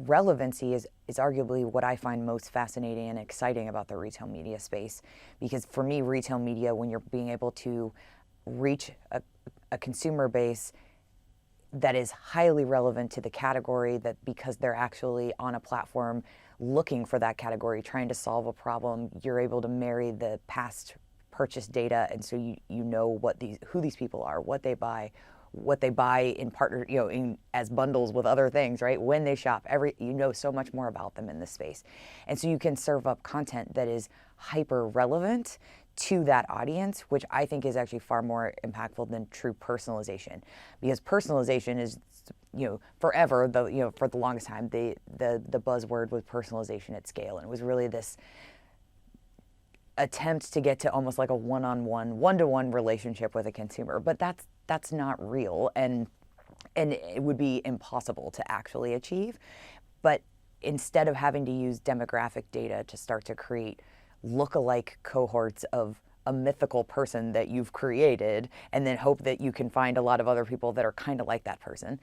relevancy is arguably what I find most fascinating and exciting about the retail media space. Because for me, retail media, when you're being able to reach a consumer base that is highly relevant to the category, that because they're actually on a platform looking for that category, trying to solve a problem, you're able to marry the past purchase data, and so you know who these people are, what they buy in partner, as bundles with other things, right? When they shop, you know so much more about them in this space. And so you can serve up content that is hyper relevant to that audience, which I think is actually far more impactful than true personalization. Because personalization is, forever, for the longest time, the buzzword was personalization at scale. And it was really this attempt to get to almost like a one-to-one relationship with a consumer. But that's not real, and it would be impossible to actually achieve. But instead of having to use demographic data to start to create look-alike cohorts of a mythical person that you've created, and then hope that you can find a lot of other people that are kind of like that person,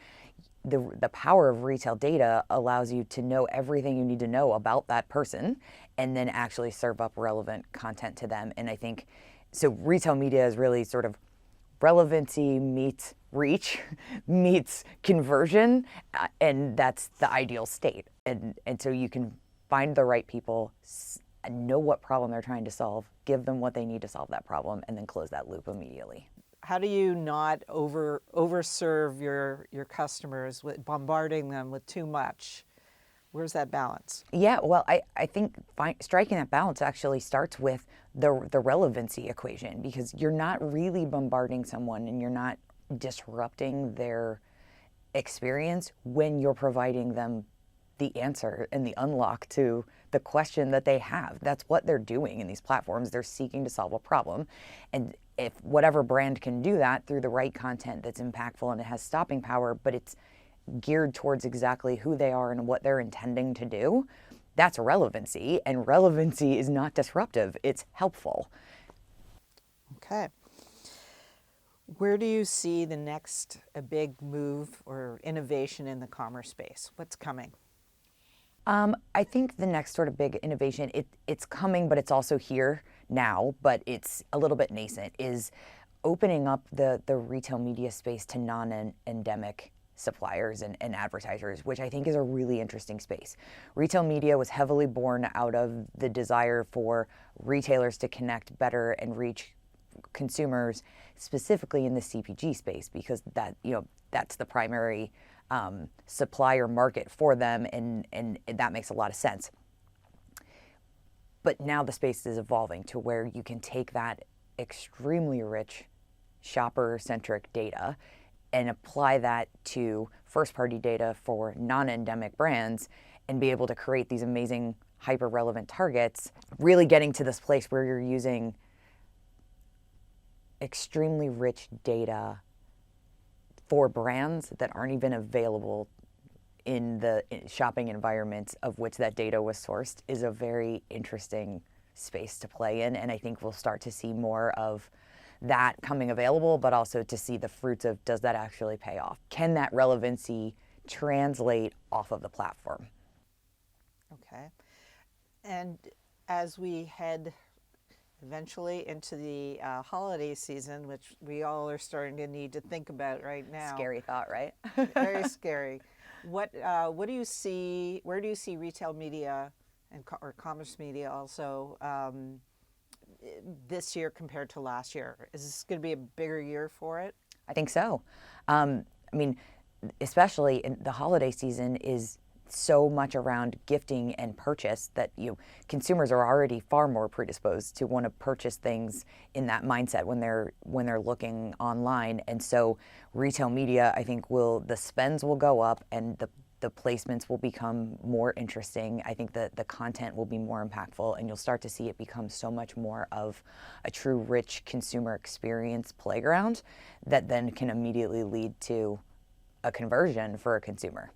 the power of retail data allows you to know everything you need to know about that person, and then actually serve up relevant content to them. And I think, so retail media is really sort of relevancy meets reach meets conversion, and that's the ideal state. And so you can find the right people, know what problem they're trying to solve, give them what they need to solve that problem, and then close that loop immediately. How do you not overserve your customers with bombarding them with too much? Where's that balance? Yeah, well, I think striking that balance actually starts with the relevancy equation, because you're not really bombarding someone and you're not disrupting their experience when you're providing them the answer and the unlock to the question that they have. That's what they're doing in these platforms. They're seeking to solve a problem. And if whatever brand can do that through the right content that's impactful and it has stopping power, but it's geared towards exactly who they are and what they're intending to do, that's relevancy. And relevancy is not disruptive, it's helpful. Okay. Where do you see the next big move or innovation in the commerce space? What's coming? I think the next sort of big innovation, it's coming, but it's also here now, but it's a little bit nascent, is opening up the retail media space to non-endemic suppliers and advertisers, which I think is a really interesting space. Retail media was heavily born out of the desire for retailers to connect better and reach consumers, specifically in the CPG space, because that's the primary supplier market for them, and that makes a lot of sense. But now the space is evolving to where you can take that extremely rich shopper-centric data and apply that to first-party data for non-endemic brands and be able to create these amazing hyper-relevant targets, really getting to this place where you're using extremely rich data for brands that aren't even available in the shopping environments of which that data was sourced, is a very interesting space to play in. And I think we'll start to see more of that coming available, but also to see the fruits of, does that actually pay off? Can that relevancy translate off of the platform? Okay. And as we head eventually into the holiday season, which we all are starting to need to think about right now. Scary thought, right? Very scary. What do you see? Where do you see retail media or commerce media also this year compared to last year? Is this going to be a bigger year for it? I think so. I mean, especially in the holiday season is so much around gifting and purchase that consumers are already far more predisposed to want to purchase things in that mindset when they're looking online. And so retail media, I think, the spends will go up and the placements will become more interesting. I think that the content will be more impactful, and you'll start to see it become so much more of a true rich consumer experience playground that then can immediately lead to a conversion for a consumer.